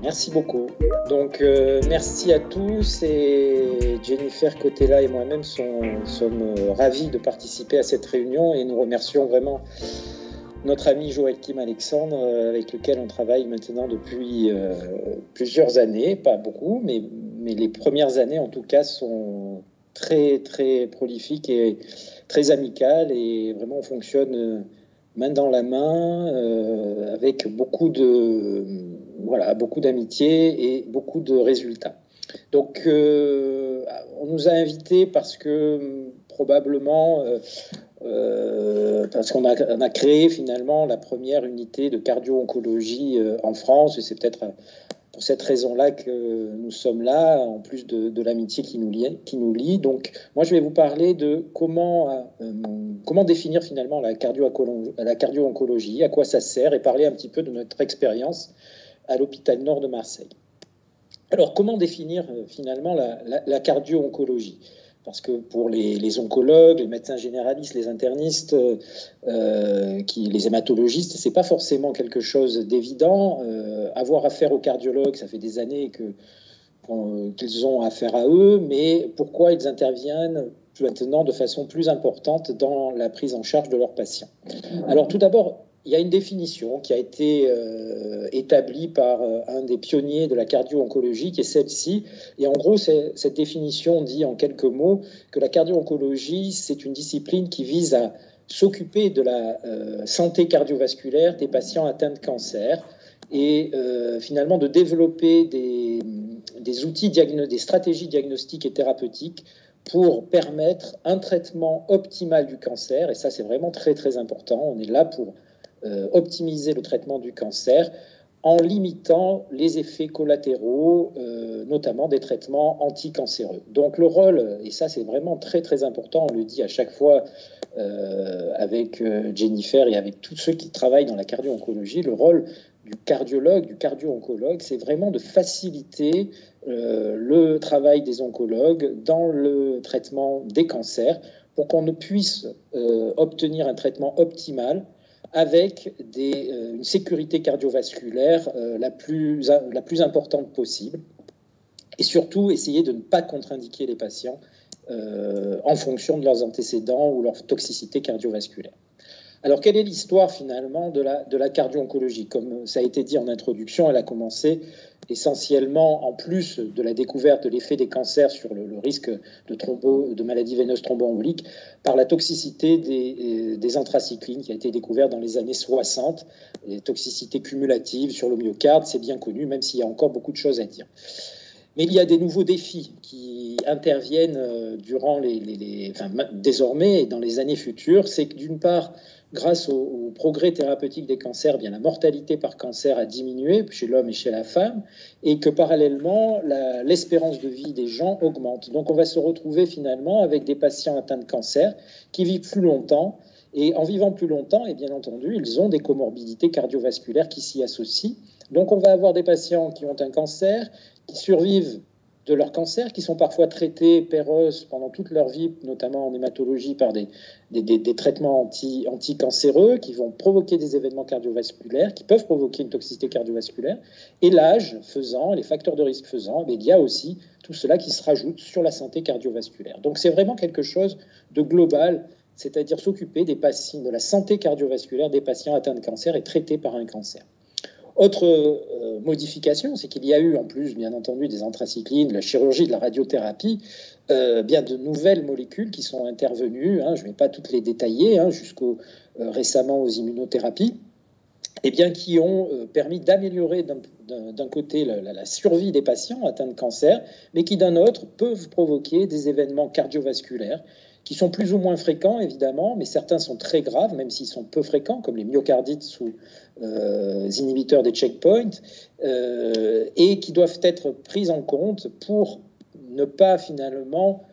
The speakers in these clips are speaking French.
Merci beaucoup. Donc, merci à tous, et Jennifer Cotella et moi-même sommes ravis de participer à cette réunion, et nous remercions vraiment notre ami Joachim Alexandre, avec lequel on travaille maintenant depuis plusieurs années, pas beaucoup, mais les premières années en tout cas sont très très prolifiques et très amicales, et vraiment on fonctionne main dans la main, avec beaucoup d'amitié et beaucoup de résultats. Donc, on nous a invités parce que probablement, parce qu'on a créé finalement la première unité de cardio-oncologie en France, et c'est peut-être pour cette raison-là que nous sommes là, en plus de l'amitié qui nous lie. Donc, moi, je vais vous parler de comment définir finalement la cardio-oncologie, à quoi ça sert, et parler un petit peu de notre expérience à l'hôpital Nord de Marseille. Alors, comment définir finalement la cardio-oncologie ? Parce que pour les oncologues, les médecins généralistes, les internistes, les hématologistes, c'est pas forcément quelque chose d'évident. Avoir affaire aux cardiologues, ça fait des années qu'ils ont affaire à eux, mais pourquoi ils interviennent maintenant de façon plus importante dans la prise en charge de leurs patients? Alors tout d'abord, il y a une définition qui a été établie par un des pionniers de la cardio-oncologie, qui est celle-ci. Et en gros, cette définition dit en quelques mots que la cardio-oncologie, c'est une discipline qui vise à s'occuper de la santé cardiovasculaire des patients atteints de cancer, et finalement de développer des outils, des stratégies diagnostiques et thérapeutiques pour permettre un traitement optimal du cancer. Et ça, c'est vraiment très, très important. On est là pour optimiser le traitement du cancer en limitant les effets collatéraux, notamment des traitements anticancéreux. Donc le rôle, et ça c'est vraiment très très important, on le dit à chaque fois avec Jennifer et avec tous ceux qui travaillent dans la cardio-oncologie, le rôle du cardiologue, du cardio-oncologue, c'est vraiment de faciliter le travail des oncologues dans le traitement des cancers, pour qu'on puisse obtenir un traitement optimal avec une sécurité cardiovasculaire la plus importante possible, et surtout essayer de ne pas contre-indiquer les patients en fonction de leurs antécédents ou leur toxicité cardiovasculaire. Alors, quelle est l'histoire finalement de la cardio-oncologie ? Comme ça a été dit en introduction, elle a commencé essentiellement, en plus de la découverte de l'effet des cancers sur le risque de maladies veineuses thromboemboliques, par la toxicité des anthracyclines, qui a été découverte dans les années 60, les toxicités cumulatives sur le myocarde, c'est bien connu, même s'il y a encore beaucoup de choses à dire. Mais il y a des nouveaux défis qui interviennent désormais et dans les années futures. C'est que d'une part, grâce au progrès thérapeutique des cancers, bien, la mortalité par cancer a diminué chez l'homme et chez la femme, et que parallèlement, l'espérance de vie des gens augmente. Donc on va se retrouver finalement avec des patients atteints de cancer qui vivent plus longtemps, et en vivant plus longtemps, et bien entendu, ils ont des comorbidités cardiovasculaires qui s'y associent. Donc on va avoir des patients qui ont un cancer, qui survivent de leur cancer, qui sont parfois traités pendant toute leur vie, notamment en hématologie, par des traitements anticancéreux qui vont provoquer des événements cardiovasculaires, qui peuvent provoquer une toxicité cardiovasculaire. Et l'âge faisant, les facteurs de risque faisant, il y a aussi tout cela qui se rajoute sur la santé cardiovasculaire. Donc c'est vraiment quelque chose de global, c'est-à-dire s'occuper des patients, de la santé cardiovasculaire des patients atteints de cancer et traités par un cancer. Autre modification, c'est qu'il y a eu en plus, bien entendu, des anthracyclines, de la chirurgie, de la radiothérapie, bien de nouvelles molécules qui sont intervenues, je ne vais pas toutes les détailler, jusqu'au récemment aux immunothérapies, et bien qui ont permis d'améliorer d'un côté la survie des patients atteints de cancer, mais qui d'un autre peuvent provoquer des événements cardiovasculaires qui sont plus ou moins fréquents, évidemment, mais certains sont très graves, même s'ils sont peu fréquents, comme les myocardites sous inhibiteurs des checkpoints, et qui doivent être pris en compte pour ne pas finalement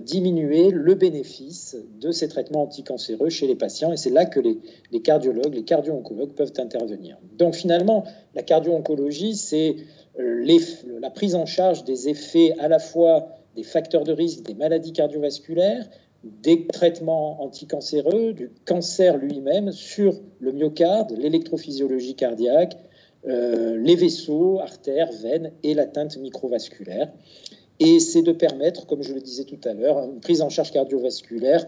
diminuer le bénéfice de ces traitements anticancéreux chez les patients. Et c'est là que les cardiologues, les cardio-oncologues peuvent intervenir. Donc finalement, la cardio-oncologie, c'est la prise en charge des effets à la fois des facteurs de risque, des maladies cardiovasculaires, des traitements anticancéreux, du cancer lui-même sur le myocarde, l'électrophysiologie cardiaque, les vaisseaux, artères, veines et l'atteinte microvasculaire. Et c'est de permettre, comme je le disais tout à l'heure, une prise en charge cardiovasculaire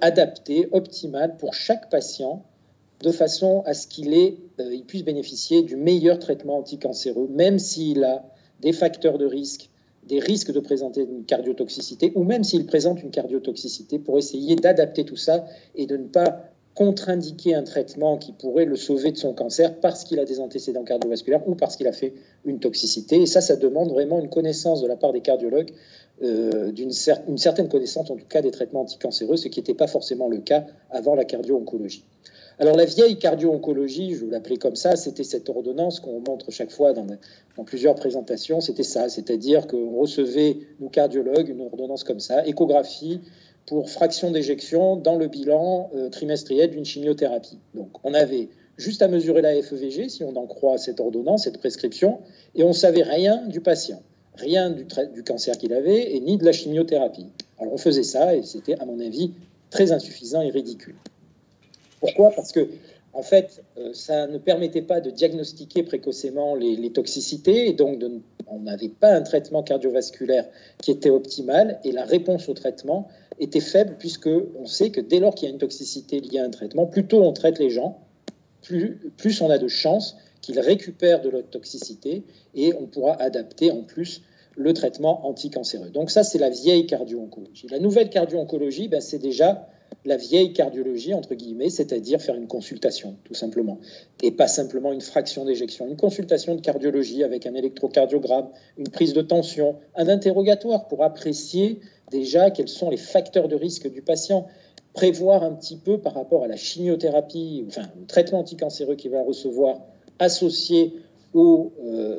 adaptée, optimale pour chaque patient, de façon à ce qu'il puisse bénéficier du meilleur traitement anticancéreux, même s'il a des facteurs de risque, des risques de présenter une cardiotoxicité, ou même s'il présente une cardiotoxicité, pour essayer d'adapter tout ça et de ne pas contre-indiquer un traitement qui pourrait le sauver de son cancer parce qu'il a des antécédents cardiovasculaires ou parce qu'il a fait une toxicité. Et ça demande vraiment une connaissance de la part des cardiologues, une certaine connaissance en tout cas des traitements anticancéreux, ce qui n'était pas forcément le cas avant la cardio-oncologie. Alors la vieille cardio-oncologie, je l'appelais comme ça, c'était cette ordonnance qu'on montre chaque fois dans plusieurs présentations, c'était ça, c'est-à-dire qu'on recevait, nous cardiologues, une ordonnance comme ça, échographie pour fraction d'éjection dans le bilan trimestriel d'une chimiothérapie. Donc on avait juste à mesurer la FEVG, si on en croit cette ordonnance, cette prescription, et on ne savait rien du patient, rien du cancer qu'il avait, et ni de la chimiothérapie. Alors on faisait ça, et c'était, à mon avis, très insuffisant et ridicule. Pourquoi ? Parce que, en fait, ça ne permettait pas de diagnostiquer précocement les toxicités, et donc on n'avait pas un traitement cardiovasculaire qui était optimal, et la réponse au traitement était faible, puisqu'on sait que dès lors qu'il y a une toxicité liée à un traitement, plus tôt on traite les gens, plus on a de chances qu'ils récupèrent de leur toxicité, et on pourra adapter en plus le traitement anticancéreux. Donc ça, c'est la vieille cardio-oncologie. La nouvelle cardio-oncologie, c'est déjà la vieille cardiologie, entre guillemets, c'est-à-dire faire une consultation, tout simplement. Et pas simplement une fraction d'éjection. Une consultation de cardiologie avec un électrocardiogramme, une prise de tension, un interrogatoire pour apprécier déjà quels sont les facteurs de risque du patient, prévoir un petit peu par rapport à la chimiothérapie, enfin, le traitement anticancéreux qu'il va recevoir, associé aux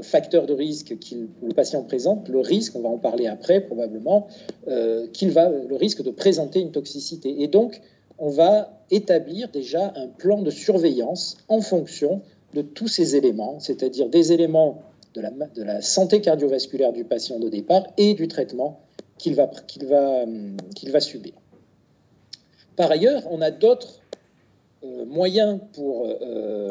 facteurs de risque que le patient présente, le risque, on va en parler après probablement, le risque de présenter une toxicité. Et donc, on va établir déjà un plan de surveillance en fonction de tous ces éléments, c'est-à-dire des éléments de la santé cardiovasculaire du patient de départ et du traitement qu'il va subir. Par ailleurs, on a d'autres moyens pour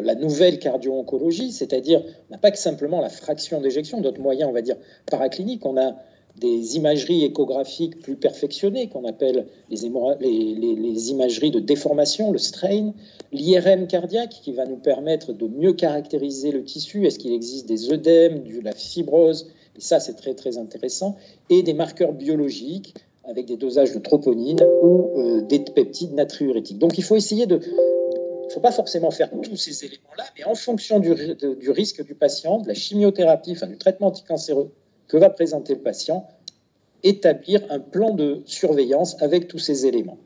la nouvelle cardio-oncologie, c'est-à-dire on n'a pas que simplement la fraction d'éjection, d'autres moyens, on va dire, paracliniques. On a des imageries échographiques plus perfectionnées qu'on appelle les imageries de déformation, le strain, l'IRM cardiaque qui va nous permettre de mieux caractériser le tissu, est-ce qu'il existe des œdèmes, de la fibrose, et ça c'est très très intéressant, et des marqueurs biologiques avec des dosages de troponine ou des peptides natriurétiques. Donc il faut essayer de... Il ne faut pas forcément faire tous ces éléments-là, mais en fonction du risque du patient, de la chimiothérapie, enfin du traitement anticancéreux que va présenter le patient, établir un plan de surveillance avec tous ces éléments.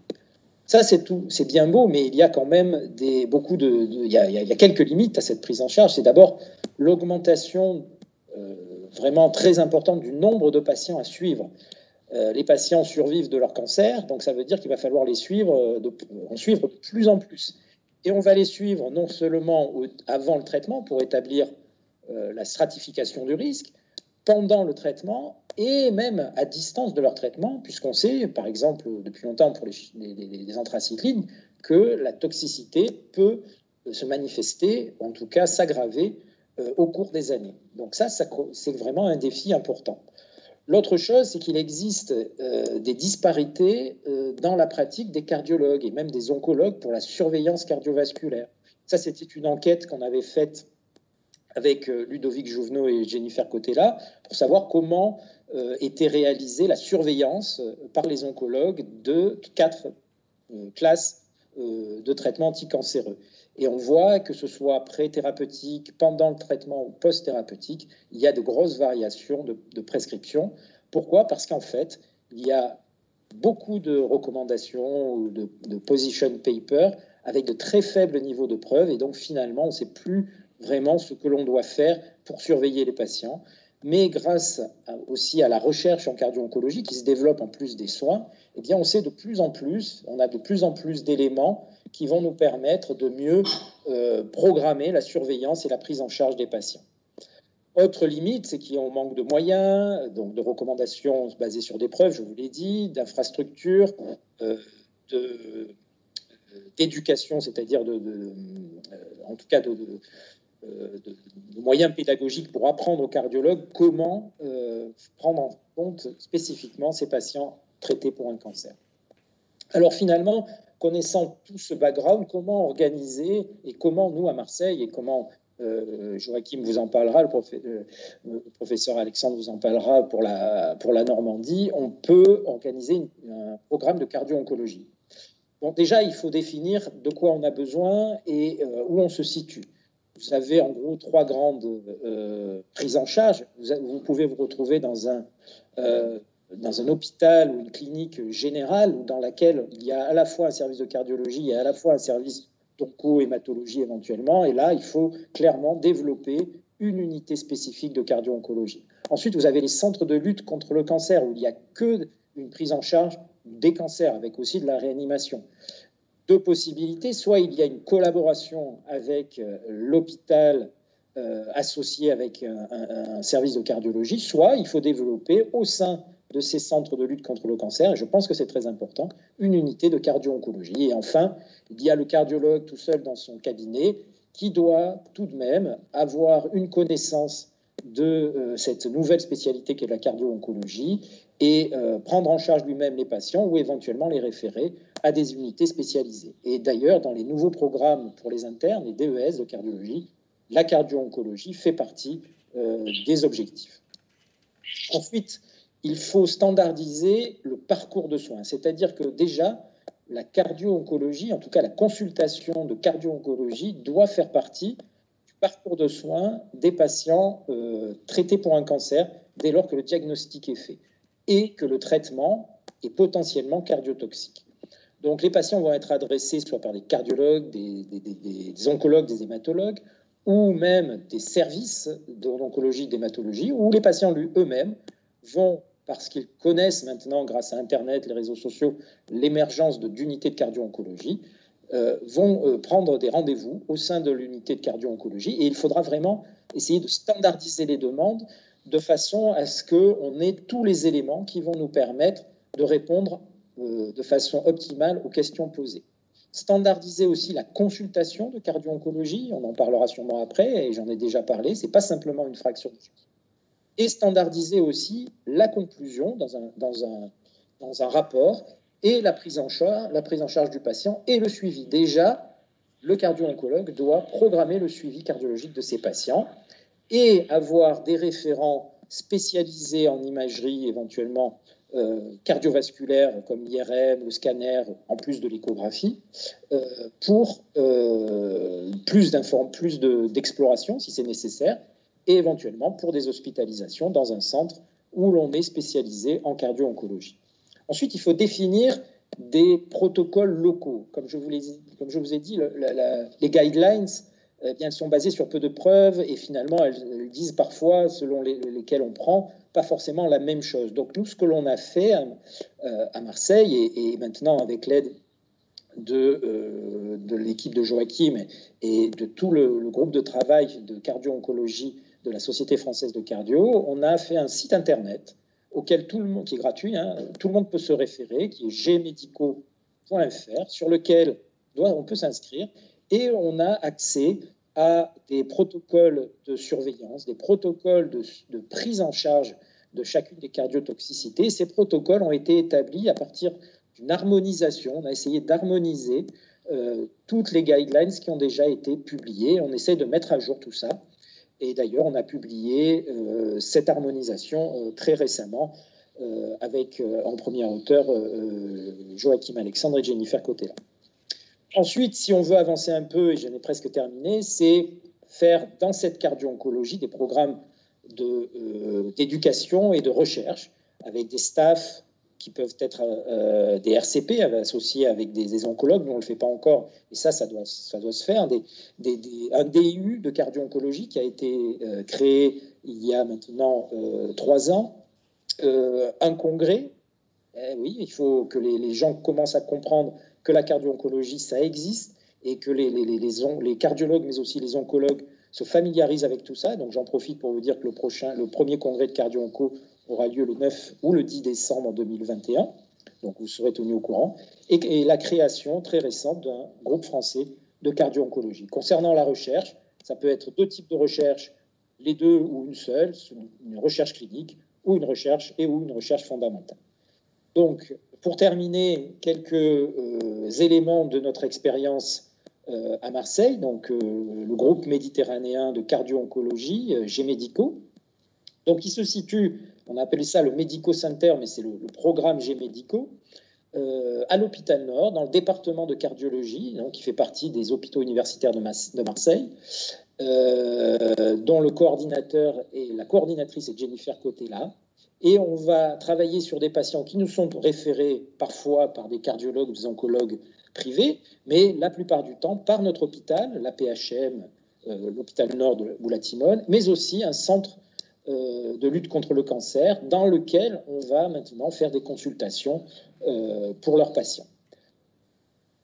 Ça, c'est tout, c'est bien beau, mais il y a quand même il y a quelques limites à cette prise en charge. C'est d'abord l'augmentation vraiment très importante du nombre de patients à suivre. Les patients survivent de leur cancer, donc ça veut dire qu'il va falloir les suivre, en suivre de plus en plus. Et on va les suivre non seulement avant le traitement pour établir la stratification du risque, pendant le traitement et même à distance de leur traitement, puisqu'on sait, par exemple, depuis longtemps pour les anthracyclines, que la toxicité peut se manifester, en tout cas s'aggraver au cours des années. Donc ça c'est vraiment un défi important. L'autre chose, c'est qu'il existe des disparités dans la pratique des cardiologues et même des oncologues pour la surveillance cardiovasculaire. Ça, c'était une enquête qu'on avait faite avec Ludovic Jouvenot et Jennifer Cotella pour savoir comment était réalisée la surveillance par les oncologues de 4 classes de traitement anticancéreux. Et on voit que ce soit pré-thérapeutique, pendant le traitement ou post-thérapeutique, il y a de grosses variations de prescription. Pourquoi ? Parce qu'en fait, il y a beaucoup de recommandations ou de position paper avec de très faibles niveaux de preuve. Et donc, finalement, on ne sait plus vraiment ce que l'on doit faire pour surveiller les patients. Mais grâce aussi à la recherche en cardio-oncologie qui se développe en plus des soins, eh bien on sait de plus en plus, on a de plus en plus d'éléments qui vont nous permettre de mieux programmer la surveillance et la prise en charge des patients. Autre limite, c'est qu'on manque de moyens, donc de recommandations basées sur des preuves, je vous l'ai dit, d'infrastructures, d'éducation, c'est-à-dire en tout cas de moyens pédagogiques pour apprendre aux cardiologues comment prendre en compte spécifiquement ces patients traités pour un cancer. Alors finalement, connaissant tout ce background, comment organiser et comment nous à Marseille et comment Joachim vous en parlera, le professeur Alexandre vous en parlera pour la Normandie, on peut organiser un programme de cardio-oncologie. Bon, déjà, il faut définir de quoi on a besoin et où on se situe. Vous avez en gros 3 grandes prises en charge. Vous pouvez vous retrouver dans un hôpital ou une clinique générale dans laquelle il y a à la fois un service de cardiologie et à la fois un service d'onco-hématologie éventuellement. Et là, il faut clairement développer une unité spécifique de cardio-oncologie. Ensuite, vous avez les centres de lutte contre le cancer où il n'y a que une prise en charge des cancers avec aussi de la réanimation. 2 possibilités, soit il y a une collaboration avec l'hôpital associé avec un service de cardiologie, soit il faut développer au sein de ces centres de lutte contre le cancer, et je pense que c'est très important, une unité de cardio-oncologie. Et enfin, il y a le cardiologue tout seul dans son cabinet qui doit tout de même avoir une connaissance de cette nouvelle spécialité qu'est la cardio-oncologie et prendre en charge lui-même les patients ou éventuellement les référer à des unités spécialisées. Et d'ailleurs, dans les nouveaux programmes pour les internes, les DES de cardiologie, la cardio-oncologie fait partie des objectifs. Ensuite, il faut standardiser le parcours de soins, c'est-à-dire que déjà, la cardio-oncologie, en tout cas la consultation de cardio-oncologie, doit faire partie du parcours de soins des patients traités pour un cancer dès lors que le diagnostic est fait et que le traitement est potentiellement cardiotoxique. Donc les patients vont être adressés soit par des cardiologues, des oncologues, des hématologues, ou même des services d'oncologie, d'hématologie, où les patients eux-mêmes vont, parce qu'ils connaissent maintenant, grâce à Internet, les réseaux sociaux, l'émergence d'unités de cardio-oncologie, vont prendre des rendez-vous au sein de l'unité de cardio-oncologie. Et il faudra vraiment essayer de standardiser les demandes de façon à ce qu'on ait tous les éléments qui vont nous permettre de répondre de façon optimale aux questions posées. Standardiser aussi la consultation de cardio-oncologie, on en parlera sûrement après, et j'en ai déjà parlé, ce n'est pas simplement une fraction. Et standardiser aussi la conclusion dans un rapport et la prise en charge du patient et le suivi. Déjà, le cardio-oncologue doit programmer le suivi cardiologique de ses patients et avoir des référents spécialisés en imagerie, éventuellement cardiovasculaire, comme l'IRM, le scanner, en plus de l'échographie, pour plus d'exploration, si c'est nécessaire, et éventuellement pour des hospitalisations dans un centre où l'on est spécialisé en cardio-oncologie. Ensuite, il faut définir des protocoles locaux. Comme je vous ai dit, les guidelines, eh bien, elles sont basées sur peu de preuves et finalement, elles disent parfois, selon lesquelles on prend, pas forcément la même chose. Donc, nous, ce que l'on a fait à Marseille et maintenant avec l'aide de l'équipe de Joachim et de tout le groupe de travail de cardio-oncologie de la Société française de cardio, on a fait un site internet auquel tout le monde, qui est gratuit, tout le monde peut se référer, qui est gmedico.fr, sur lequel on peut s'inscrire et on a accès à des protocoles de surveillance, des protocoles de prise en charge de chacune des cardiotoxicités. Ces protocoles ont été établis à partir d'une harmonisation. On a essayé d'harmoniser toutes les guidelines qui ont déjà été publiées. On essaie de mettre à jour tout ça. Et d'ailleurs, on a publié cette harmonisation très récemment avec en premier auteur Joachim Alexandre et Jennifer Cotella. Ensuite, si on veut avancer un peu, et j'en ai presque terminé, c'est faire dans cette cardio-oncologie des programmes d'éducation et de recherche avec des staffs qui peuvent être des RCP associés avec des oncologues. Nous, on ne le fait pas encore, et ça doit se faire. Un DU de cardio-oncologie qui a été créé il y a maintenant 3 ans. Un congrès. Oui, il faut que les gens commencent à comprendre que la cardio-oncologie, ça existe, et que les cardiologues, mais aussi les oncologues, se familiarisent avec tout ça. Donc j'en profite pour vous dire que le premier congrès de cardio-onco aura lieu le 9 ou le 10 décembre 2021. Donc vous serez tenus au courant. Et la création très récente d'un groupe français de cardio-oncologie. Concernant la recherche, ça peut être 2 types de recherche, les 2 ou une seule, une recherche clinique ou une recherche fondamentale. Donc, pour terminer, quelques éléments de notre expérience à Marseille, donc le groupe méditerranéen de cardio-oncologie, GMédico. Donc, il se situe, on appelle ça le Medico Center, mais c'est le programme GMédico, à l'hôpital Nord, dans le département de cardiologie, donc, qui fait partie des hôpitaux universitaires de Marseille, dont le coordinateur et la coordinatrice est Jennifer Cotella. Et on va travailler sur des patients qui nous sont référés parfois par des cardiologues ou des oncologues privés, mais la plupart du temps par notre hôpital, la PHM, l'hôpital Nord de Boula-Timone, mais aussi un centre de lutte contre le cancer dans lequel on va maintenant faire des consultations pour leurs patients.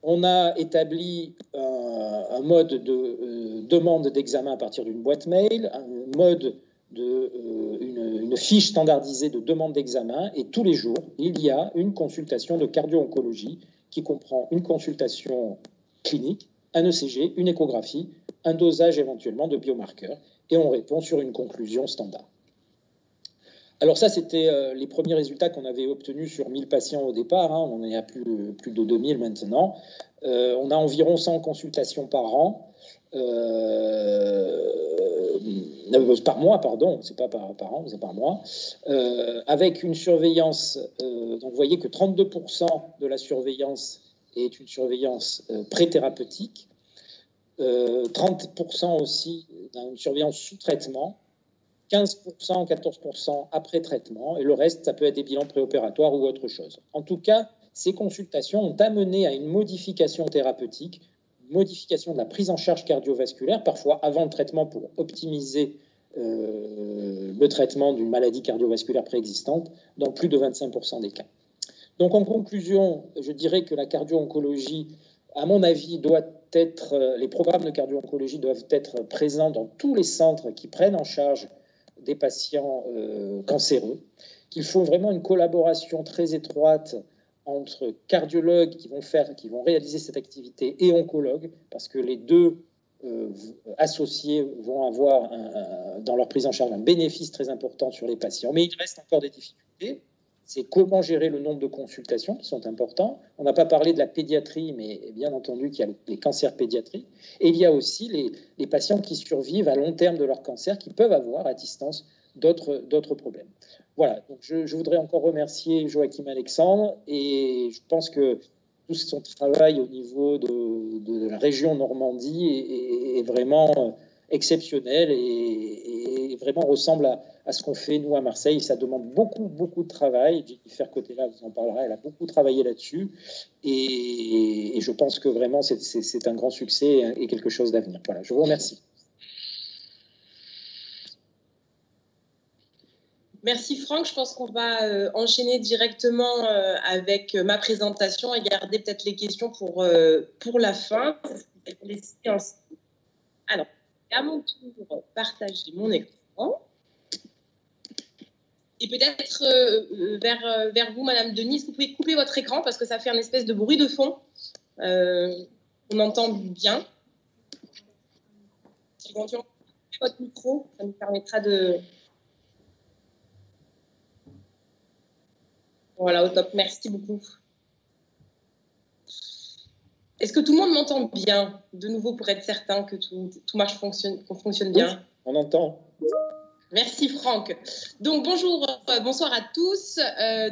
On a établi un mode de demande d'examen à partir d'une boîte mail, un mode une fiche standardisée de demande d'examen, et tous les jours, il y a une consultation de cardio-oncologie qui comprend une consultation clinique, un ECG, une échographie, un dosage éventuellement de biomarqueurs, et on répond sur une conclusion standard. Alors ça, c'était les premiers résultats qu'on avait obtenus sur 1000 patients au départ, hein, on est à plus de 2000 maintenant. On a environ 100 consultations par an, par mois, pardon, c'est pas par an, c'est par mois, avec une surveillance, donc vous voyez que 32% de la surveillance est une surveillance pré-thérapeutique, 30% aussi d'une surveillance sous traitement, 15%, 14% après traitement, et le reste, ça peut être des bilans préopératoires ou autre chose. En tout cas, ces consultations ont amené à une modification thérapeutique, une modification de la prise en charge cardiovasculaire, parfois avant le traitement pour optimiser le traitement d'une maladie cardiovasculaire préexistante, dans plus de 25% des cas. Donc en conclusion, je dirais que la cardio-oncologie, à mon avis, les programmes de cardio-oncologie doivent être présents dans tous les centres qui prennent en charge des patients cancéreux, qu'il faut vraiment une collaboration très étroite entre cardiologues qui vont réaliser cette activité et oncologues, parce que les deux associés vont avoir dans leur prise en charge un bénéfice très important sur les patients. Mais il reste encore des difficultés. C'est comment gérer le nombre de consultations qui sont importants. On n'a pas parlé de la pédiatrie, mais bien entendu qu'il y a les cancers pédiatriques. Et il y a aussi les patients qui survivent à long terme de leur cancer, qui peuvent avoir à distance d'autres problèmes. Voilà, donc je voudrais encore remercier Joachim Alexandre, et je pense que tout son travail au niveau de la région Normandie est vraiment exceptionnel et vraiment ressemble à ce qu'on fait nous à Marseille. Ça demande beaucoup de travail. Jennifer Cotella vous en parlera, elle a beaucoup travaillé là-dessus, et je pense que vraiment c'est un grand succès et quelque chose d'avenir. Voilà, je vous remercie. Merci Franck, je pense qu'on va enchaîner directement avec ma présentation et garder peut-être les questions pour la fin. Alors, à mon tour, partager mon écran. Et peut-être vers vous, Madame Denis, vous pouvez couper votre écran parce que ça fait un espèce de bruit de fond. On entend bien. Si vous coupez votre micro, ça nous permettra de... Voilà, au top, merci beaucoup. Est-ce que tout le monde m'entend bien, de nouveau, pour être certain que tout marche, qu'on fonctionne bien? Oui, on entend. Merci Franck. Donc bonsoir à tous.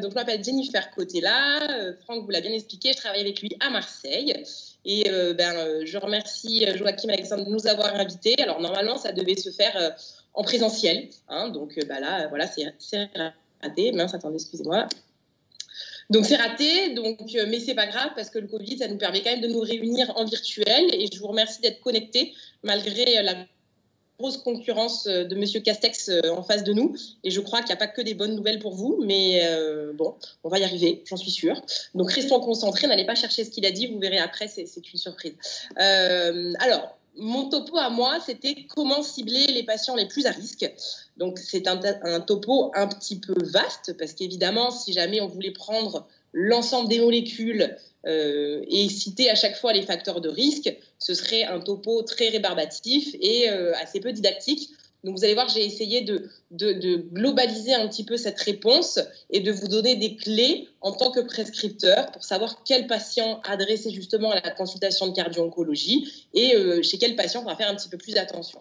Donc je m'appelle Jennifer Cotella. Franck vous l'a bien expliqué, je travaille avec lui à Marseille. Et je remercie Joachim Alexandre de nous avoir invités. Alors normalement ça devait se faire en présentiel. Hein, donc là, voilà, c'est raté. Mince, attendez, excusez-moi. Donc c'est raté, mais c'est pas grave parce que le Covid, ça nous permet quand même de nous réunir en virtuel. Et je vous remercie d'être connectés malgré la grosse concurrence de Monsieur Castex en face de nous. Et je crois qu'il n'y a pas que des bonnes nouvelles pour vous, mais bon, on va y arriver, j'en suis sûre. Donc restons concentrés, n'allez pas chercher ce qu'il a dit, vous verrez après, c'est une surprise. Alors, mon topo à moi, c'était comment cibler les patients les plus à risque. Donc, c'est un topo un petit peu vaste parce qu'évidemment, si jamais on voulait prendre l'ensemble des molécules et citer à chaque fois les facteurs de risque, ce serait un topo très rébarbatif et assez peu didactique. Donc, vous allez voir, j'ai essayé de globaliser un petit peu cette réponse et de vous donner des clés en tant que prescripteur pour savoir quel patient adresser justement à la consultation de cardio-oncologie et chez quel patient on va faire un petit peu plus attention.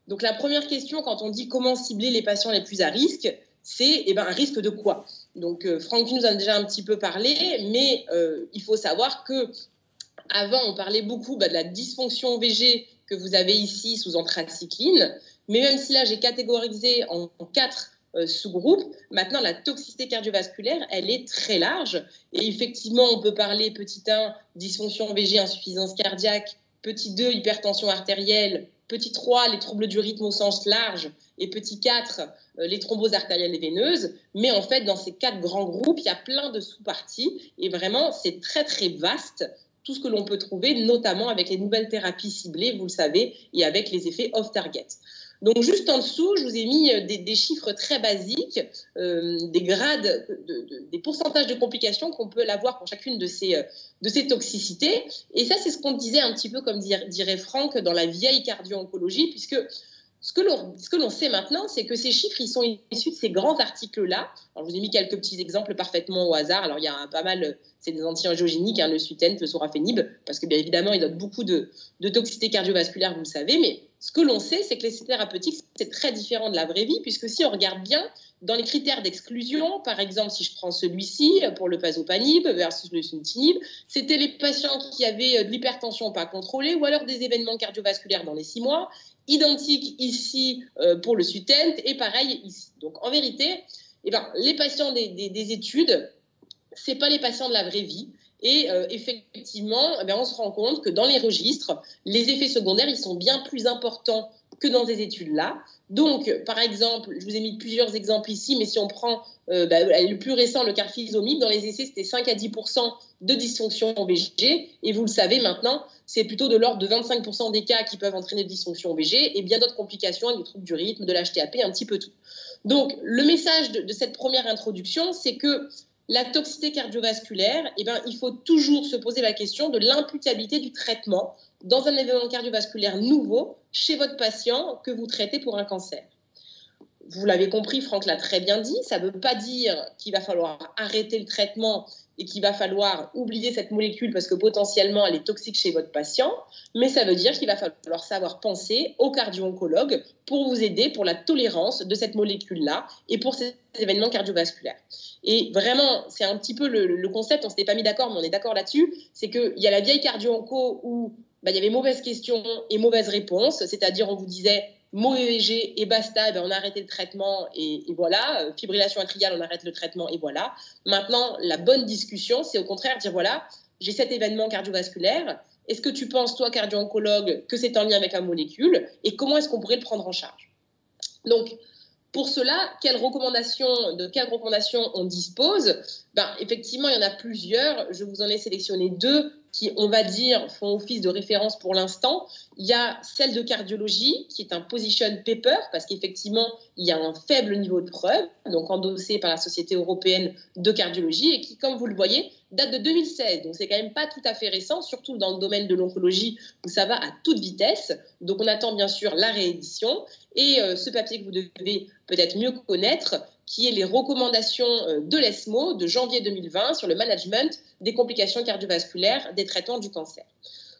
Donc, la première question, quand on dit comment cibler les patients les plus à risque, c'est un risque de quoi? Donc, Franck nous en a déjà un petit peu parlé, mais il faut savoir qu'avant, on parlait beaucoup de la dysfonction VG que vous avez ici sous anthracycline. Mais même si là, j'ai catégorisé en 4 sous-groupes, maintenant, la toxicité cardiovasculaire, elle est très large. Et effectivement, on peut parler, petit 1, dysfonction VG, insuffisance cardiaque, petit 2, hypertension artérielle, petit 3, les troubles du rythme au sens large, et petit 4, les thromboses artérielles et veineuses. Mais en fait, dans ces 4 grands groupes, il y a plein de sous-parties. Et vraiment, c'est très, très vaste, tout ce que l'on peut trouver, notamment avec les nouvelles thérapies ciblées, vous le savez, et avec les effets off-target. Donc, juste en dessous, je vous ai mis des chiffres très basiques, des grades, des pourcentages de complications qu'on peut avoir pour chacune de ces toxicités. Et ça, c'est ce qu'on disait un petit peu, comme dirait Franck, dans la vieille cardio-oncologie, puisque ce que l'on sait maintenant, c'est que ces chiffres, ils sont issus de ces grands articles-là. Alors, je vous ai mis quelques petits exemples parfaitement au hasard. Alors, il y a pas mal, c'est des anti-angiogéniques, le Sutent, le sorafenib, parce que bien évidemment, ils donnent beaucoup de toxicité cardiovasculaire, vous le savez. Mais ce que l'on sait, c'est que l'essai thérapeutique, c'est très différent de la vraie vie, puisque si on regarde bien, dans les critères d'exclusion, par exemple, si je prends celui-ci pour le pazopanib versus le sunitinib, c'était les patients qui avaient de l'hypertension pas contrôlée ou alors des événements cardiovasculaires dans les 6 mois. Identique ici pour le Sutent et pareil ici. Donc en vérité, les patients des études, ce n'est pas les patients de la vraie vie. Et effectivement, on se rend compte que dans les registres, les effets secondaires, ils sont bien plus importants que dans ces études-là. Donc, par exemple, je vous ai mis plusieurs exemples ici, mais si on prend le plus récent, le carfilzomib, dans les essais, c'était 5 à 10% de dysfonction VG. Et vous le savez maintenant, c'est plutôt de l'ordre de 25% des cas qui peuvent entraîner de dysfonction VG et bien d'autres complications, avec des troubles du rythme, de l'HTAP, un petit peu tout. Donc, le message de cette première introduction, c'est que la toxicité cardiovasculaire, il faut toujours se poser la question de l'imputabilité du traitement dans un événement cardiovasculaire nouveau chez votre patient que vous traitez pour un cancer. Vous l'avez compris, Franck l'a très bien dit, ça ne veut pas dire qu'il va falloir arrêter le traitement et qu'il va falloir oublier cette molécule parce que potentiellement elle est toxique chez votre patient, mais ça veut dire qu'il va falloir savoir penser au cardio-oncologue pour vous aider pour la tolérance de cette molécule-là et pour ces événements cardiovasculaires. Et vraiment, c'est un petit peu le concept, on ne s'était pas mis d'accord, mais on est d'accord là-dessus, c'est qu'il y a la vieille cardio-onco où il y avait mauvaise question et mauvaise réponse, c'est-à-dire on vous disait mauvais VG et basta, on a arrêté le traitement et voilà, fibrillation atriale, on arrête le traitement et voilà. Maintenant, la bonne discussion, c'est au contraire dire voilà, j'ai cet événement cardiovasculaire, est-ce que tu penses, toi, cardio-oncologue, que c'est en lien avec la molécule et comment est-ce qu'on pourrait le prendre en charge? Donc, pour cela, de quelles recommandations on dispose? Effectivement, il y en a plusieurs. Je vous en ai sélectionné 2 qui, on va dire, font office de référence pour l'instant. Il y a celle de cardiologie, qui est un position paper, parce qu'effectivement, il y a un faible niveau de preuve, donc endossé par la Société européenne de cardiologie, et qui, comme vous le voyez, date de 2016. Donc, c'est quand même pas tout à fait récent, surtout dans le domaine de l'oncologie, où ça va à toute vitesse. Donc, on attend bien sûr la réédition. Et ce papier que vous devez peut-être mieux connaître, qui est les recommandations de l'ESMO de janvier 2020 sur le management des complications cardiovasculaires des traitements du cancer.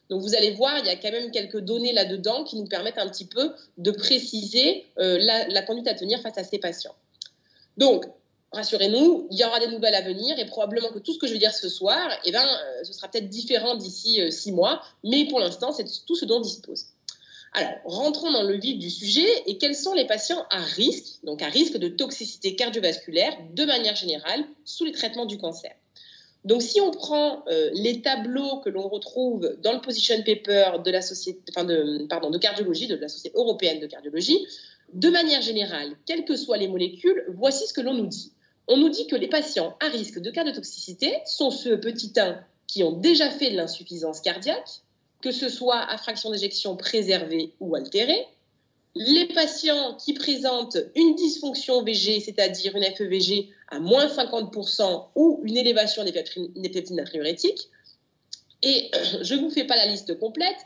Donc, vous allez voir, il y a quand même quelques données là-dedans qui nous permettent un petit peu de préciser la conduite à tenir face à ces patients. Donc, rassurez-nous, il y aura des nouvelles à venir et probablement que tout ce que je vais dire ce soir, ce sera peut-être différent d'ici 6 mois, mais pour l'instant, c'est tout ce dont on dispose. Alors, rentrons dans le vif du sujet et quels sont les patients à risque, donc à risque de toxicité cardiovasculaire de manière générale sous les traitements du cancer. Donc, si on prend les tableaux que l'on retrouve dans le position paper de la société, de cardiologie, de la Société européenne de cardiologie, de manière générale, quelles que soient les molécules, voici ce que l'on nous dit. On nous dit que les patients à risque de cas de toxicité sont ceux, petit 1, qui ont déjà fait de l'insuffisance cardiaque, que ce soit à fraction d'éjection préservée ou altérée. Les patients qui présentent une dysfonction VG, c'est-à-dire une FEVG à moins 50% ou une élévation des peptides natriurétiques. Et je ne vous fais pas la liste complète,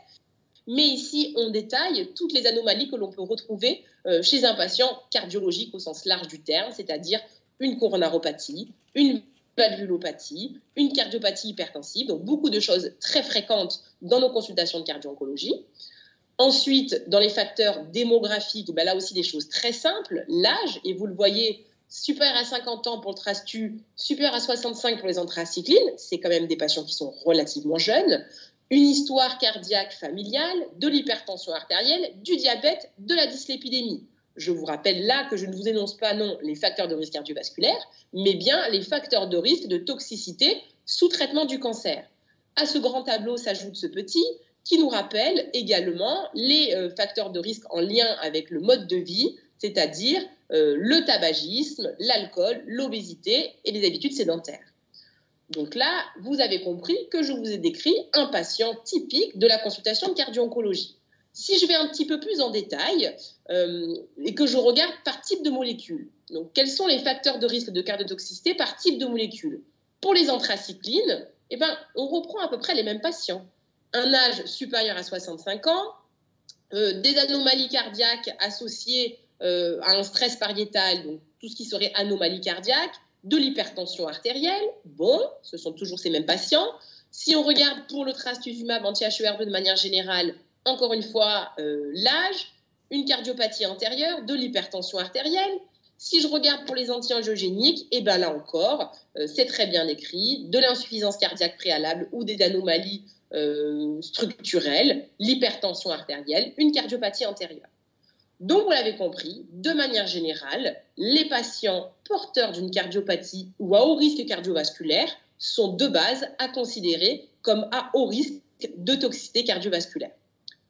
mais ici, on détaille toutes les anomalies que l'on peut retrouver chez un patient cardiologique au sens large du terme, c'est-à-dire une coronaropathie, une valvulopathie, une cardiopathie hypertensive, donc beaucoup de choses très fréquentes dans nos consultations de cardio-oncologie. Ensuite, dans les facteurs démographiques, ben là aussi des choses très simples, l'âge, et vous le voyez, supérieur à 50 ans pour le TRAS-TU, supérieur à 65 pour les anthracyclines, c'est quand même des patients qui sont relativement jeunes, une histoire cardiaque familiale, de l'hypertension artérielle, du diabète, de la dyslipidémie. Je vous rappelle là que je ne vous énonce pas non les facteurs de risque cardiovasculaire, mais bien les facteurs de risque de toxicité sous traitement du cancer. À ce grand tableau s'ajoute ce petit qui nous rappelle également les facteurs de risque en lien avec le mode de vie, c'est-à-dire le tabagisme, l'alcool, l'obésité et les habitudes sédentaires. Donc là, vous avez compris que je vous ai décrit un patient typique de la consultation de cardio-oncologie. Si je vais un petit peu plus en détail et que je regarde par type de molécule, donc quels sont les facteurs de risque de cardiotoxicité par type de molécule? Pour les anthracyclines, eh ben, on reprend à peu près les mêmes patients. Un âge supérieur à 65 ans, des anomalies cardiaques associées à un stress pariétal, donc tout ce qui serait anomalie cardiaque, de l'hypertension artérielle, bon, ce sont toujours ces mêmes patients. Si on regarde pour le trastuzumab anti-HER2 de manière générale, encore une fois, l'âge, une cardiopathie antérieure, de l'hypertension artérielle. Si je regarde pour les anti-angiogéniques, et bien là encore, c'est très bien écrit, de l'insuffisance cardiaque préalable ou des anomalies structurelles, l'hypertension artérielle, une cardiopathie antérieure. Donc, vous l'avez compris, de manière générale, les patients porteurs d'une cardiopathie ou à haut risque cardiovasculaire sont de base à considérer comme à haut risque de toxicité cardiovasculaire.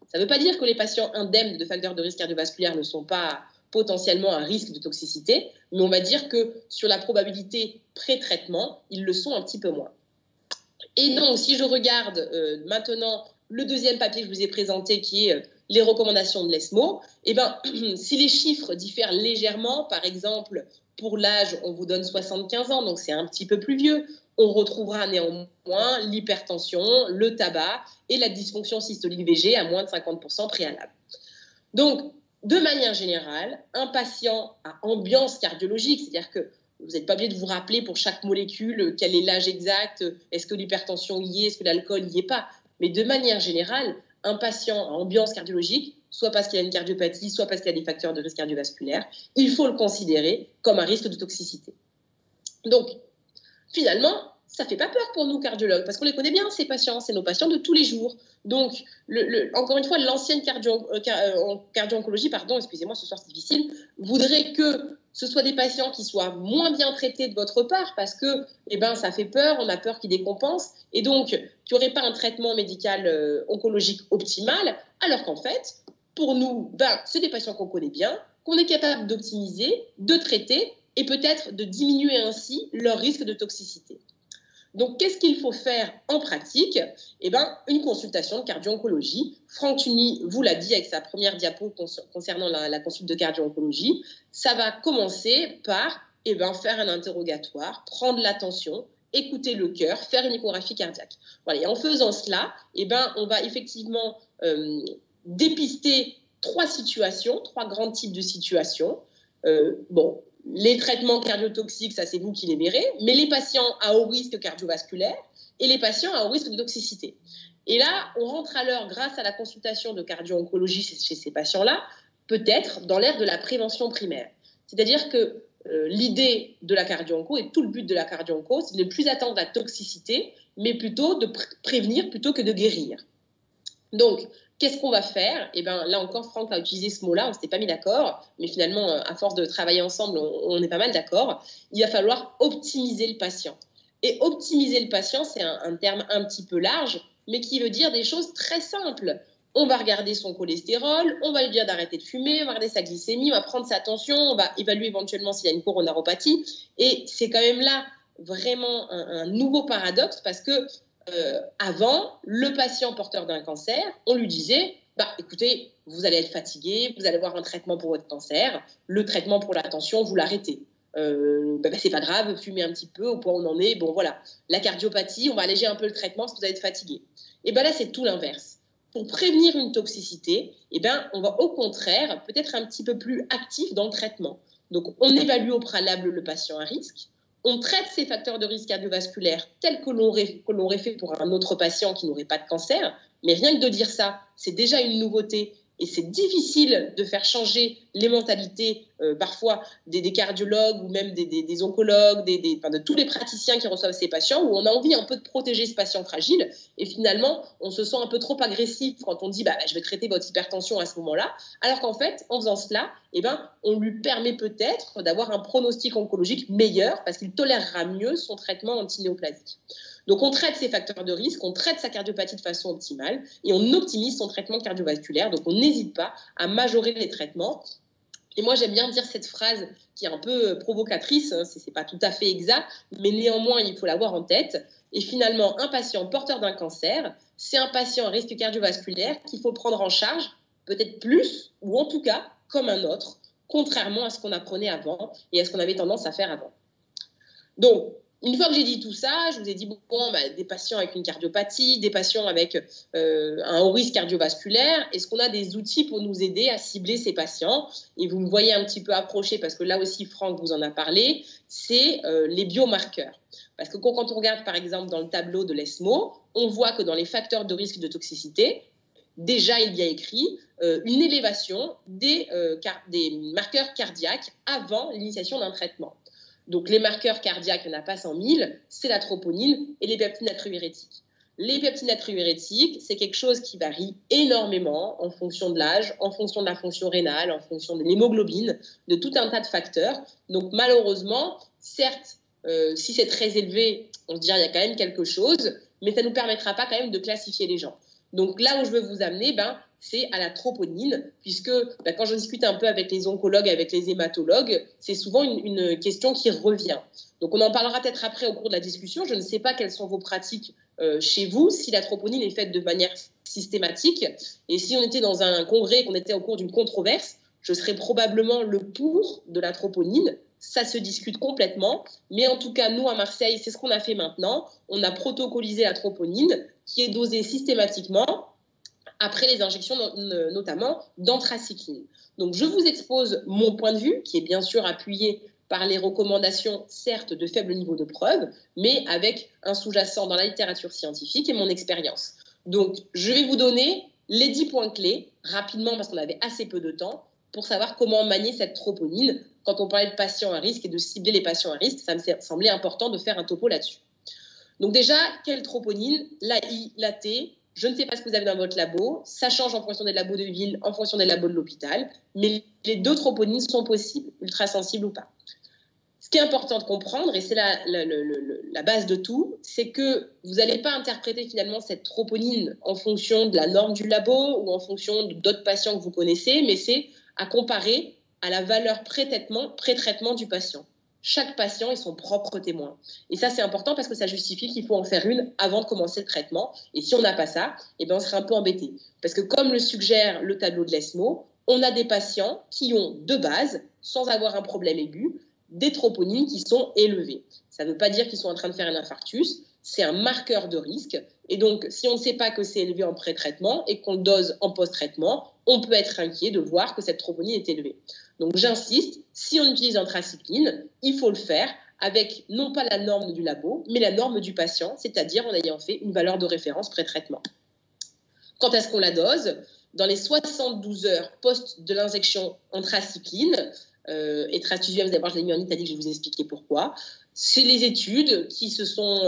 Ça ne veut pas dire que les patients indemnes de facteurs de risque cardiovasculaire ne sont pas potentiellement à risque de toxicité, mais on va dire que sur la probabilité pré-traitement, ils le sont un petit peu moins. Et donc, si je regarde maintenant le deuxième papier que je vous ai présenté, qui est les recommandations de l'ESMO, eh ben, si les chiffres diffèrent légèrement, par exemple, pour l'âge, on vous donne 75 ans, donc c'est un petit peu plus vieux, on retrouvera néanmoins l'hypertension, le tabac et la dysfonction systolique VG à moins de 50% préalable. Donc, de manière générale, un patient à ambiance cardiologique, c'est-à-dire que vous n'êtes pas obligé de vous rappeler pour chaque molécule quel est l'âge exact, est-ce que l'hypertension y est, est-ce que l'alcool n'y est pas, mais de manière générale, un patient à ambiance cardiologique, soit parce qu'il a une cardiopathie, soit parce qu'il a des facteurs de risque cardiovasculaire, il faut le considérer comme un risque de toxicité. Donc, finalement, ça ne fait pas peur pour nous cardiologues, parce qu'on les connaît bien, ces patients, c'est nos patients de tous les jours. Donc, encore une fois, l'ancienne cardio-oncologie, pardon, excusez-moi, ce soir c'est difficile, voudrait que ce soit des patients qui soient moins bien traités de votre part, parce que eh ben, ça fait peur, on a peur qu'ils décompensent, et donc, qu'il n'y aurait pas un traitement médical oncologique optimal, alors qu'en fait, pour nous, ben, c'est des patients qu'on connaît bien, qu'on est capable d'optimiser, de traiter, et peut-être de diminuer ainsi leur risque de toxicité. Donc, qu'est-ce qu'il faut faire en pratique? Eh bien, une consultation de cardio-oncologie. Franck Thuny vous l'a dit avec sa première diapo concernant la consulte de cardio-oncologie. Ça va commencer par faire un interrogatoire, prendre l'attention, écouter le cœur, faire une échographie cardiaque. Voilà. Et en faisant cela, on va effectivement dépister trois grands types de situations. Les traitements cardiotoxiques, ça c'est vous qui les verrez, mais les patients à haut risque cardiovasculaire et les patients à haut risque de toxicité. Et là, on rentre à l'heure grâce à la consultation de cardio-oncologie chez ces patients-là, peut-être dans l'ère de la prévention primaire. C'est-à-dire que l'idée de la cardio-onco et tout le but de la cardio-onco, c'est de ne plus attendre la toxicité, mais plutôt de prévenir plutôt que de guérir. Donc, qu'est-ce qu'on va faire? Là encore, Franck a utilisé ce mot-là, on ne s'était pas mis d'accord, mais finalement, à force de travailler ensemble, on est pas mal d'accord. Il va falloir optimiser le patient. Et optimiser le patient, c'est un terme un petit peu large, mais qui veut dire des choses très simples. On va regarder son cholestérol, on va lui dire d'arrêter de fumer, on va regarder sa glycémie, on va prendre sa tension, on va évaluer éventuellement s'il y a une coronaropathie. Et c'est quand même là vraiment un nouveau paradoxe parce que avant, le patient porteur d'un cancer, on lui disait, bah, écoutez, vous allez être fatigué, vous allez avoir un traitement pour votre cancer, le traitement pour la tension, vous l'arrêtez. C'est pas grave, fumez un petit peu, au point où on en est, bon voilà. La cardiopathie, on va alléger un peu le traitement parce que vous allez être fatigué. Et bien là, c'est tout l'inverse. Pour prévenir une toxicité, on va au contraire peut-être un petit peu plus actif dans le traitement. Donc, on évalue au préalable le patient à risque, on traite ces facteurs de risque cardiovasculaire tels que l'on aurait fait pour un autre patient qui n'aurait pas de cancer, mais rien que de dire ça, c'est déjà une nouveauté. Et c'est difficile de faire changer les mentalités, parfois des cardiologues ou même des oncologues, de tous les praticiens qui reçoivent ces patients, où on a envie un peu de protéger ce patient fragile. Et finalement, on se sent un peu trop agressif quand on dit je vais traiter votre hypertension à ce moment-là. Alors qu'en fait, en faisant cela, on lui permet peut-être d'avoir un pronostic oncologique meilleur parce qu'il tolérera mieux son traitement antinéoplasique. Donc, on traite ces facteurs de risque, on traite sa cardiopathie de façon optimale et on optimise son traitement cardiovasculaire. Donc, on n'hésite pas à majorer les traitements. Et moi, j'aime bien dire cette phrase qui est un peu provocatrice, hein, ce n'est pas tout à fait exact, mais néanmoins, il faut l'avoir en tête. Et finalement, un patient porteur d'un cancer, c'est un patient à risque cardiovasculaire qu'il faut prendre en charge, peut-être plus, ou en tout cas, comme un autre, contrairement à ce qu'on apprenait avant et à ce qu'on avait tendance à faire avant. Donc, une fois que j'ai dit tout ça, je vous ai dit des patients avec une cardiopathie, des patients avec un haut risque cardiovasculaire, est-ce qu'on a des outils pour nous aider à cibler ces patients? Et vous me voyez un petit peu approcher, parce que là aussi, Franck vous en a parlé, c'est les biomarqueurs. Parce que quand on regarde, par exemple, dans le tableau de l'ESMO, on voit que dans les facteurs de risque de toxicité, déjà, il y a écrit une élévation des marqueurs cardiaques avant l'initiation d'un traitement. Donc, les marqueurs cardiaques, il n'y en a pas 100 000, c'est la troponine et les peptides natriurétiques. Les peptides natriurétiques, c'est quelque chose qui varie énormément en fonction de l'âge, en fonction de la fonction rénale, en fonction de l'hémoglobine, de tout un tas de facteurs. Donc, malheureusement, certes, si c'est très élevé, on se dirait qu'il y a quand même quelque chose, mais ça ne nous permettra pas quand même de classifier les gens. Donc, là où je veux vous amener, c'est à la troponine, puisque quand je discute un peu avec les oncologues, avec les hématologues, c'est souvent une question qui revient. Donc, on en parlera peut-être après au cours de la discussion. Je ne sais pas quelles sont vos pratiques chez vous, si la troponine est faite de manière systématique. Et si on était dans un congrès, qu'on était au cours d'une controverse, je serais probablement le pour de la troponine. Ça se discute complètement. Mais en tout cas, nous, à Marseille, c'est ce qu'on a fait maintenant. On a protocolisé la troponine qui est dosée systématiquement après les injections, notamment d'anthracycline. Donc, je vous expose mon point de vue, qui est bien sûr appuyé par les recommandations, certes, de faible niveau de preuve, mais avec un sous-jacent dans la littérature scientifique et mon expérience. Donc, je vais vous donner les 10 points clés, rapidement, parce qu'on avait assez peu de temps, pour savoir comment manier cette troponine. Quand on parlait de patients à risque et de cibler les patients à risque, ça me semblait important de faire un topo là-dessus. Donc déjà, quelle troponine? La I, la T. Je ne sais pas ce que vous avez dans votre labo. Ça change en fonction des labos de ville, en fonction des labos de l'hôpital. Mais les deux troponines sont possibles, ultrasensibles ou pas. Ce qui est important de comprendre, et c'est la base de tout, c'est que vous n'allez pas interpréter finalement cette troponine en fonction de la norme du labo ou en fonction d'autres patients que vous connaissez, mais c'est à comparer à la valeur pré-traitement du patient. Chaque patient est son propre témoin. Et ça, c'est important parce que ça justifie qu'il faut en faire une avant de commencer le traitement. Et si on n'a pas ça, on serait un peu embêté. Parce que comme le suggère le tableau de l'ESMO, on a des patients qui ont de base, sans avoir un problème aigu, des troponines qui sont élevées. Ça ne veut pas dire qu'ils sont en train de faire un infarctus, c'est un marqueur de risque. Et donc, si on ne sait pas que c'est élevé en pré-traitement et qu'on le dose en post-traitement, on peut être inquiet de voir que cette troponine est élevée. Donc, j'insiste, si on utilise anthracycline, il faut le faire avec non pas la norme du labo, mais la norme du patient, c'est-à-dire en ayant fait une valeur de référence pré-traitement. Quand est-ce qu'on la dose? Dans les 72 heures post de l'injection anthracycline, et transfusionnelle, vous allez voir, je l'ai mis en italique, je vais vous expliquer pourquoi. C'est les études qui se sont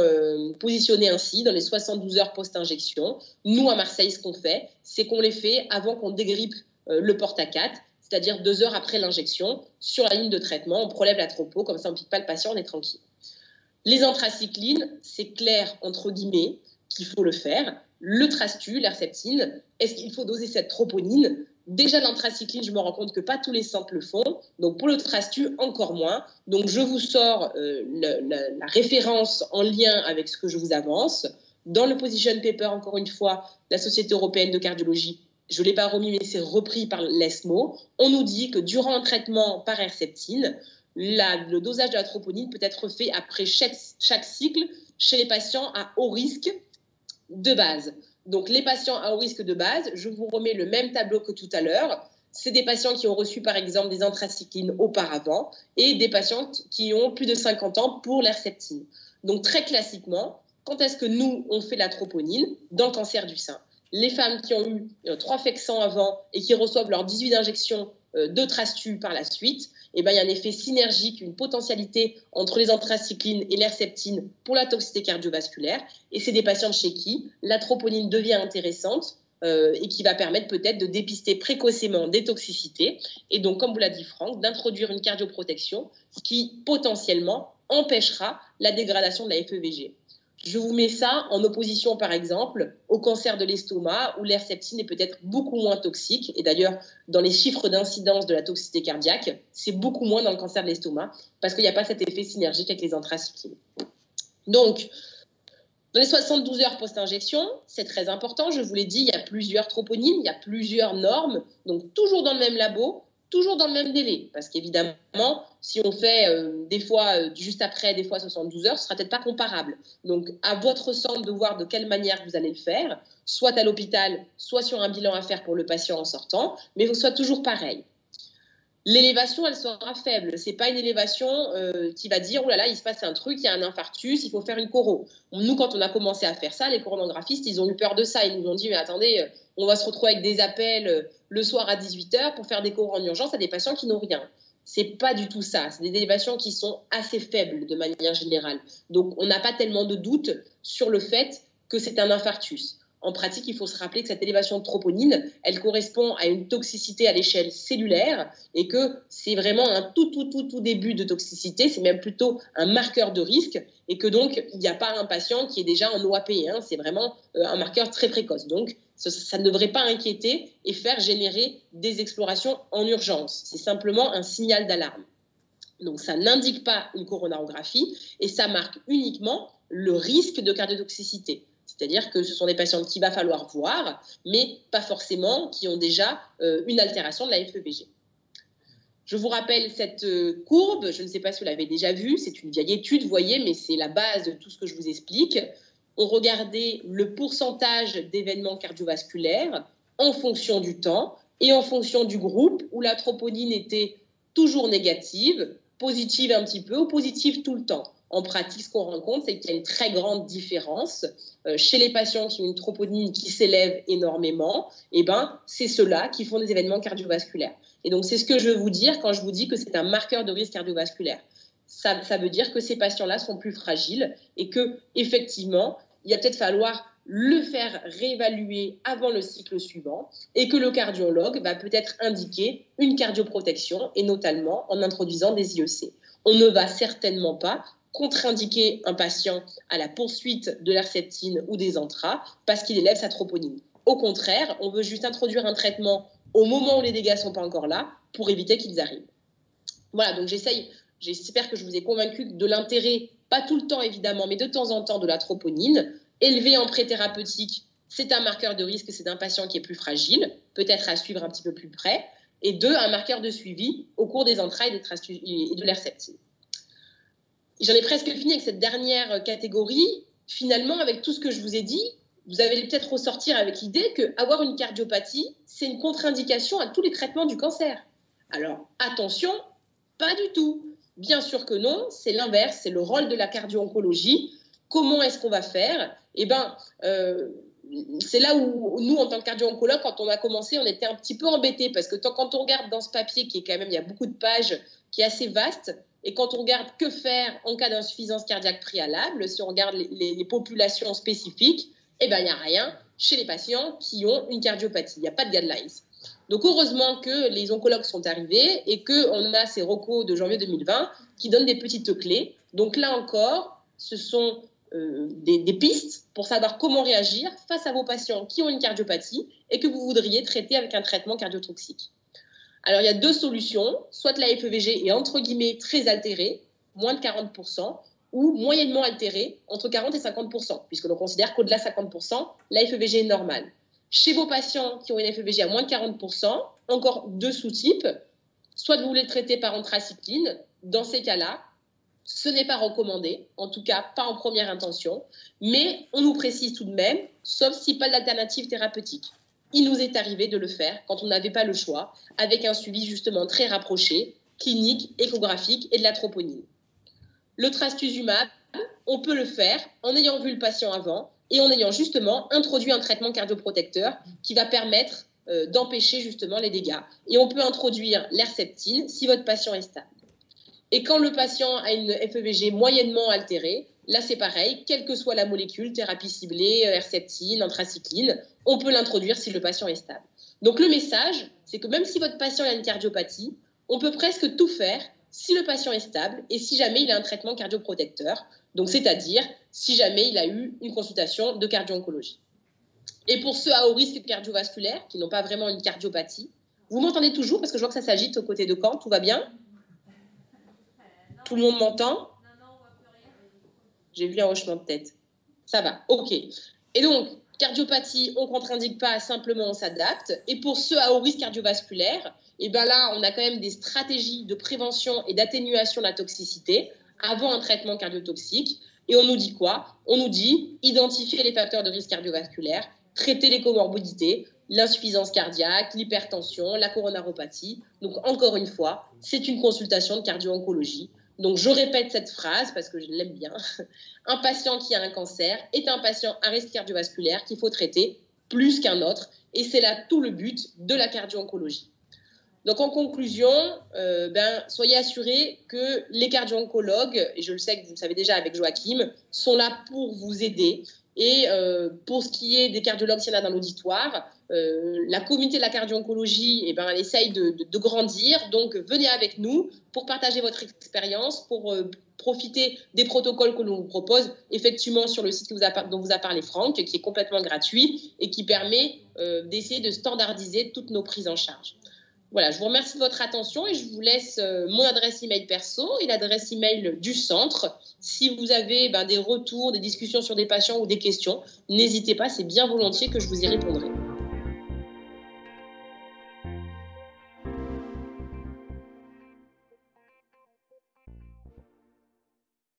positionnées ainsi dans les 72 heures post-injection. Nous, à Marseille, ce qu'on fait, c'est qu'on les fait avant qu'on dégrippe le porte-à-4, c'est-à-dire 2 heures après l'injection, sur la ligne de traitement. On prélève la tropo, comme ça on ne pique pas le patient, on est tranquille. Les anthracyclines, c'est clair, entre guillemets, qu'il faut le faire. Le trastu, l'herceptine, est-ce qu'il faut doser cette troponine? Déjà, l'anthracycline, je me rends compte que pas tous les centres le font. Donc, pour le trastu, encore moins. Donc, je vous sors la référence en lien avec ce que je vous avance. Dans le position paper, encore une fois, la Société européenne de cardiologie, je ne l'ai pas remis, mais c'est repris par l'ESMO, on nous dit que durant un traitement par Herceptine, le dosage de la troponine peut être fait après chaque cycle chez les patients à haut risque de base. Donc, les patients à haut risque de base, je vous remets le même tableau que tout à l'heure. C'est des patients qui ont reçu, par exemple, des anthracyclines auparavant et des patients qui ont plus de 50 ans pour l'Herceptine. Donc, très classiquement, quand est-ce que nous, on fait la troponine dans le cancer du sein? Les femmes qui ont eu 3 Fexan avant et qui reçoivent leurs 18 injections de Trastu par la suite, eh ben, il y a un effet synergique, une potentialité entre les anthracyclines et l'Herceptine pour la toxicité cardiovasculaire. Et c'est des patients chez qui la troponine devient intéressante et qui va permettre peut-être de dépister précocement des toxicités. Et donc, comme vous l'a dit Franck, d'introduire une cardioprotection qui potentiellement empêchera la dégradation de la FEVG. Je vous mets ça en opposition, par exemple, au cancer de l'estomac, où l'Herceptine est peut-être beaucoup moins toxique. Et d'ailleurs, dans les chiffres d'incidence de la toxicité cardiaque, c'est beaucoup moins dans le cancer de l'estomac, parce qu'il n'y a pas cet effet synergique avec les anthracyclines. Donc, dans les 72 heures post-injection, c'est très important. Je vous l'ai dit, il y a plusieurs troponines, il y a plusieurs normes. Donc, toujours dans le même labo, toujours dans le même délai. Parce qu'évidemment, si on fait des fois juste après, des fois 72 heures, ce ne sera peut-être pas comparable. Donc, à votre centre de voir de quelle manière vous allez le faire, soit à l'hôpital, soit sur un bilan à faire pour le patient en sortant, mais il faut que ce soit toujours pareil. L'élévation, elle sera faible. Ce n'est pas une élévation qui va dire « Oh là là, il se passe un truc, il y a un infarctus, il faut faire une coro ». Nous, quand on a commencé à faire ça, les coronographistes, ils ont eu peur de ça. Ils nous ont dit « Mais attendez, on va se retrouver avec des appels le soir à 18 h pour faire des coros en urgence à des patients qui n'ont rien ». Ce n'est pas du tout ça. C'est des élévations qui sont assez faibles de manière générale. Donc, on n'a pas tellement de doute sur le fait que c'est un infarctus. En pratique, il faut se rappeler que cette élévation de troponine, elle correspond à une toxicité à l'échelle cellulaire et que c'est vraiment un tout début de toxicité, c'est même plutôt un marqueur de risque et que donc, il n'y a pas un patient qui est déjà en OAP, hein, c'est vraiment un marqueur très précoce. Donc, ça ne devrait pas inquiéter et faire générer des explorations en urgence. C'est simplement un signal d'alarme. Donc, ça n'indique pas une coronarographie et ça marque uniquement le risque de cardiotoxicité. C'est-à-dire que ce sont des patients qu'il va falloir voir, mais pas forcément qui ont déjà une altération de la FEVG. Je vous rappelle cette courbe, je ne sais pas si vous l'avez déjà vue, c'est une vieille étude, vous voyez, mais c'est la base de tout ce que je vous explique. On regardait le pourcentage d'événements cardiovasculaires en fonction du temps et en fonction du groupe où la troponine était toujours négative, positive un petit peu ou positive tout le temps. En pratique, ce qu'on rencontre, c'est qu'il y a une très grande différence. Chez les patients qui ont une troponine qui s'élève énormément, eh ben, c'est ceux-là qui font des événements cardiovasculaires. Et donc, c'est ce que je veux vous dire quand je vous dis que c'est un marqueur de risque cardiovasculaire. Ça veut dire que ces patients-là sont plus fragiles et qu'effectivement, il va peut-être falloir le faire réévaluer avant le cycle suivant et que le cardiologue va peut-être indiquer une cardioprotection et notamment en introduisant des IEC. On ne va certainement pas contre-indiquer un patient à la poursuite de l'Herceptine ou des antras parce qu'il élève sa troponine. Au contraire, on veut juste introduire un traitement au moment où les dégâts ne sont pas encore là pour éviter qu'ils arrivent. Voilà, donc j'espère que je vous ai convaincu de l'intérêt, pas tout le temps évidemment, mais de temps en temps de la troponine. Élevé en pré-thérapeutique, c'est un marqueur de risque, c'est un patient qui est plus fragile, peut-être à suivre un petit peu plus près. Et 2, un marqueur de suivi au cours des antras et de l'Herceptine. J'en ai presque fini avec cette dernière catégorie. Finalement, avec tout ce que je vous ai dit, vous allez peut-être ressortir avec l'idée qu'avoir une cardiopathie, c'est une contre-indication à tous les traitements du cancer. Alors, attention, pas du tout. Bien sûr que non, c'est l'inverse, c'est le rôle de la cardio-oncologie. Comment est-ce qu'on va faire ? Eh bien, c'est là où nous, en tant que cardio-oncologue, quand on a commencé, on était un petit peu embêtés parce que quand on regarde dans ce papier, qui est quand même, il y a beaucoup de pages, qui est assez vaste, et quand on regarde que faire en cas d'insuffisance cardiaque préalable, si on regarde les populations spécifiques, eh bien, il n'y a rien chez les patients qui ont une cardiopathie. Il n'y a pas de guidelines. Donc, heureusement que les oncologues sont arrivés et qu'on a ces recos de janvier 2020 qui donnent des petites clés. Donc, là encore, ce sont des pistes pour savoir comment réagir face à vos patients qui ont une cardiopathie et que vous voudriez traiter avec un traitement cardiotoxique. Alors, il y a 2 solutions. Soit la FEVG est entre guillemets très altérée, moins de 40%, ou moyennement altérée, entre 40 et 50%, puisque l'on considère qu'au-delà de 50%, la FEVG est normale. Chez vos patients qui ont une FEVG à moins de 40%, encore 2 sous-types, soit vous les traitez par anthracycline, dans ces cas-là, ce n'est pas recommandé, en tout cas pas en première intention, mais on nous précise tout de même, sauf si pas d'alternative thérapeutique. Il nous est arrivé de le faire quand on n'avait pas le choix, avec un suivi justement très rapproché, clinique, échographique et de la troponine. Le trastuzumab, on peut le faire en ayant vu le patient avant et en ayant justement introduit un traitement cardioprotecteur qui va permettre d'empêcher justement les dégâts. Et on peut introduire l'herceptine si votre patient est stable. Et quand le patient a une FEVG moyennement altérée, là c'est pareil, quelle que soit la molécule, thérapie ciblée, herceptine, anthracycline, on peut l'introduire si le patient est stable. Donc le message, c'est que même si votre patient a une cardiopathie, on peut presque tout faire si le patient est stable et si jamais il a un traitement cardioprotecteur, donc c'est-à-dire si jamais il a eu une consultation de cardio-oncologie. Et pour ceux à haut risque cardiovasculaire, qui n'ont pas vraiment une cardiopathie, vous m'entendez toujours parce que je vois que ça s'agite aux côtés de Caen, tout va bien? Tout le monde m'entend? J'ai vu un hochement de tête. Ça va, ok. Et donc, cardiopathie, on ne contre-indique pas, simplement on s'adapte. Et pour ceux à haut risque cardiovasculaire, et ben là, on a quand même des stratégies de prévention et d'atténuation de la toxicité avant un traitement cardiotoxique. Et on nous dit quoi? On nous dit identifier les facteurs de risque cardiovasculaire, traiter les comorbidités, l'insuffisance cardiaque, l'hypertension, la coronaropathie. Donc, encore une fois, c'est une consultation de cardio-oncologie. Donc, je répète cette phrase parce que je l'aime bien. Un patient qui a un cancer est un patient à risque cardiovasculaire qu'il faut traiter plus qu'un autre. Et c'est là tout le but de la cardio-oncologie. Donc, en conclusion, soyez assurés que les cardio-oncologues, et je le sais que vous le savez déjà avec Joachim, sont là pour vous aider. Et pour ce qui est des cardiologues, s'il y en a dans l'auditoire, la communauté de la cardio-oncologie, elle essaye de grandir. Donc, venez avec nous pour partager votre expérience, pour profiter des protocoles que l'on vous propose, effectivement, sur le site dont vous a parlé Franck, qui est complètement gratuit et qui permet d'essayer de standardiser toutes nos prises en charge. Voilà, je vous remercie de votre attention et je vous laisse mon adresse email perso et l'adresse email du centre. Si vous avez des retours, des discussions sur des patients ou des questions, n'hésitez pas, c'est bien volontiers que je vous y répondrai.